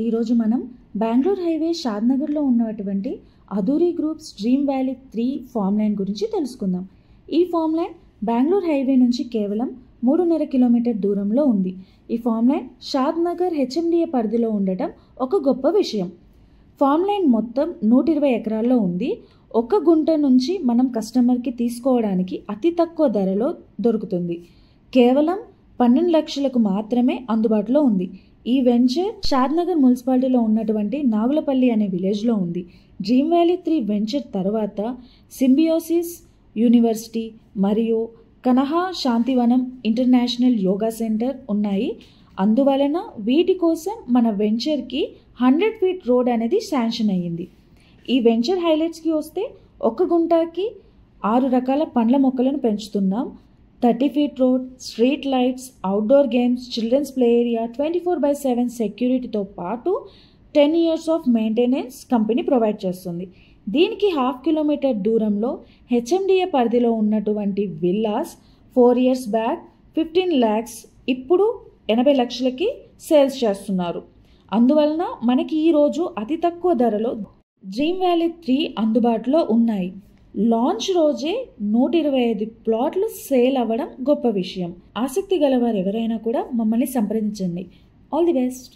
ఈరోజు మనం బెంగళూరు హైవే షాద్నగర్లో ఉన్నటువంటి Adhuri groups dream valley 3 farm land గురించి తెలుసుకుందాం. ఈ ఫామ్ ల్యాండ్ బెంగళూరు హైవే నుంచి కేవలం 3.5 కిలోమీటర్ దూరంలో ఉంది. ఈ ఫామ్ ల్యాండ్ షాద్నగర్ హెచ్ఎండిఏ పరిధిలో ఉండటం ఒక గొప్ప విషయం. ఫామ్ ల్యాండ్ మొత్తం 120 ఎకరాల్లో ఉంది. ఒక గుంట నుంచి మనం కస్టమర్కి తీసుకోవడానికి అతి తక్కువ ధరలో దొరుకుతుంది. కేవలం 12 లక్షలకు మాత్రమే అందుబాటులో ఉంది. ఈ వెంచర్ షాద్నగర్ మున్సిపాలిటీలో ఉన్నటువంటి నాగులపల్లి అనే విలేజ్లో ఉంది. డ్రీమ్ వ్యాలీ 3 వెంచర్ తర్వాత సింబియోసిస్ యూనివర్సిటీ మరియు Kanha Shantivanam international yoga centre ఉన్నాయి. అందువలన వీటి కోసం మన వెంచర్కి 100 ఫీట్ రోడ్ అనేది శాంక్షన్ అయ్యింది. ఈ వెంచర్ హైలైట్స్కి వస్తే ఒక గుంటకి 6 రకాల పండ్ల మొక్కలను పెంచుతున్నాం. 30 feet road, street lights, outdoor games, children's play area, 24/7 సెక్యూరిటీతో పాటు 10 years of maintenance company provide చేస్తుంది. దీనికి 1/2 కిలోమీటర్ దూరంలో హెచ్ఎండిఏ పరిధిలో ఉన్నటువంటి విల్లాస్ 4 years బ్యాక్ 15 lakhs ఇప్పుడు 80 లక్షలకి సేల్స్ చేస్తున్నారు. అందువలన మనకి ఈరోజు అతి తక్కువ ధరలో డ్రీమ్ వ్యాలీ 3 అందుబాటులో ఉన్నాయి. లాంచ్ రోజే 125 ప్లాట్లు సేల్ అవ్వడం గొప్ప విషయం. ఆసక్తి గలవారు ఎవరైనా కూడా మమ్మల్ని సంప్రదించండి. All the best.